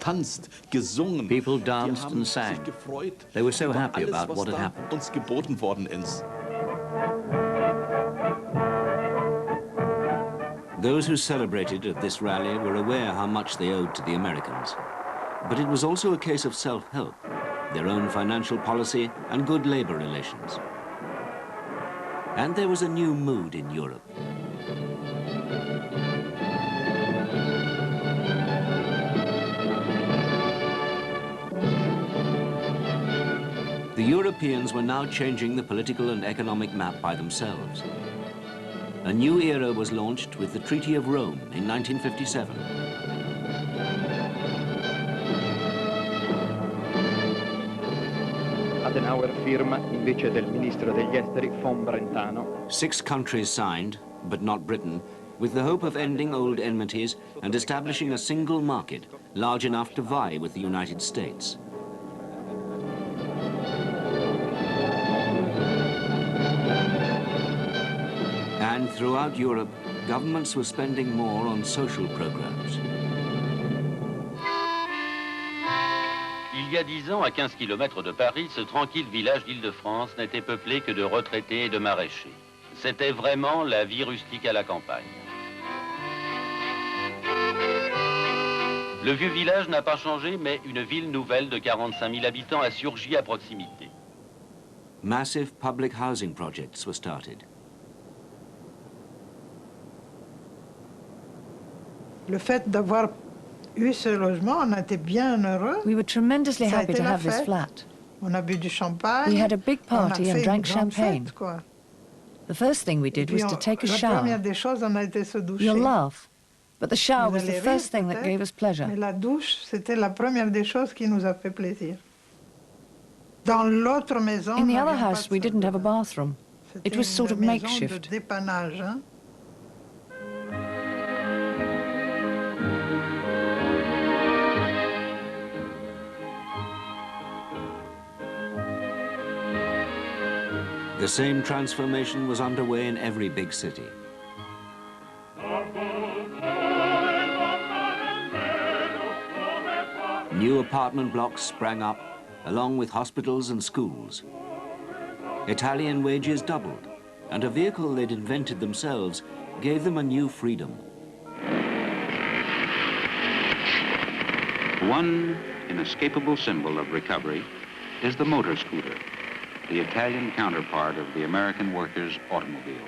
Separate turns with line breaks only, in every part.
getanzt, gesungen.
People danced and sang. They were so happy about what had happened.
Uns geboten worden ist.
Those who celebrated at this rally were aware how much they owed to the Americans. But it was also a case of self-help, their own financial policy and good labor relations. And there was a new mood in Europe. The Europeans were now changing the political and economic map by themselves. A new era was launched with the Treaty of Rome in 1957.
Adenauer firma invece del ministro degli esteri von Brentano.
6 countries signed, but not Britain, with the hope of ending old enmities and establishing a single market large enough to vie with the United States. And throughout Europe, governments were spending more on social programs.
Il y a 10 ans, à 15 km de Paris, ce tranquille village d'Île-de-France n'était peuplé que de retraités et de maraîchers. C'était vraiment la vie rustique à la campagne. Le vieux village n'a pas changé, mais une ville nouvelle de 45 000 habitants a surgi à proximité.
Massive public housing projects were started.
Le fait d'avoir eu ce logement, on était bien heureux.
We were tremendously happy to have this flat.
On a bu du champagne.
We had a big party and drank champagne.
Fête, quoi.
The first thing we did was to take a shower.
La première des choses, on a été se doucher.
You'll laugh, but the shower was the first thing that gave us pleasure.
Mais la douche, c'était la première des choses qui nous a fait plaisir. Dans l'autre maison,
in the other house, we didn't have a bathroom. It was sort of makeshift.
De dépannage, hein?
The same transformation was underway in every big city. New apartment blocks sprang up, along with hospitals and schools. Italian wages doubled, and a vehicle they'd invented themselves gave them a new freedom.
One inescapable symbol of recovery is the motor scooter, the Italian counterpart of the American worker's automobile.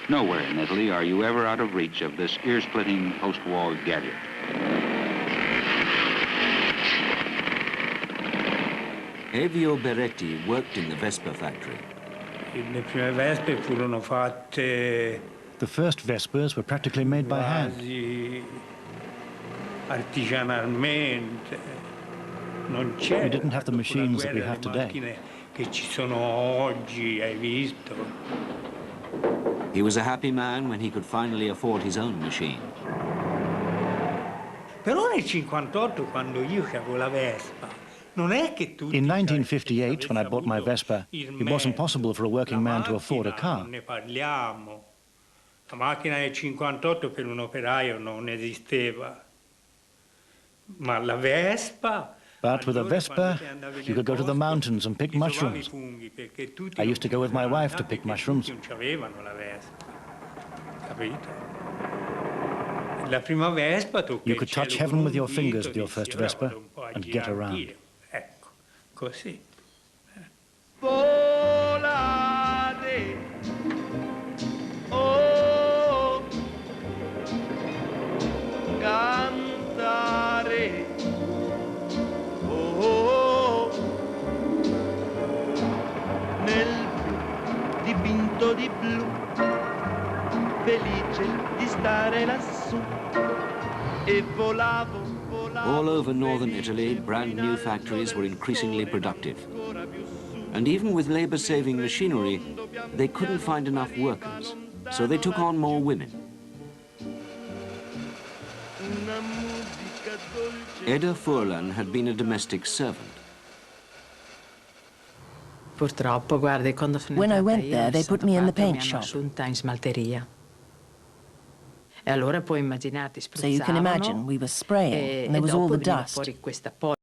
Nowhere in Italy are you ever out of reach of this ear-splitting post-war gadget.
Evio Beretti worked in the Vespa factory.
The first Vespas were practically made by hand. We didn't have the machines that we have today.
He was a happy man when he could finally afford his own machine.
In 1958, when I bought my Vespa, it wasn't possible for a working man to afford a car.
La macchina del 58 per un operaio non esisteva. Ma la Vespa.
But with a Vespa, you could go to the mountains and pick mushrooms. I used to go with my wife to pick mushrooms. You could touch heaven with your fingers with your first Vespa and get around.
Così. Oh, cantare. Oh, nel blu dipinto di blu, felice di stare lassù e volavo.
All over northern Italy, brand new factories were increasingly productive. And even with labor-saving machinery, they couldn't find enough workers, so they took on more women. Edda Furlan had been a domestic servant.
When I went there, they put me in the paint shop. So you can imagine we were spraying, and there was all the dust.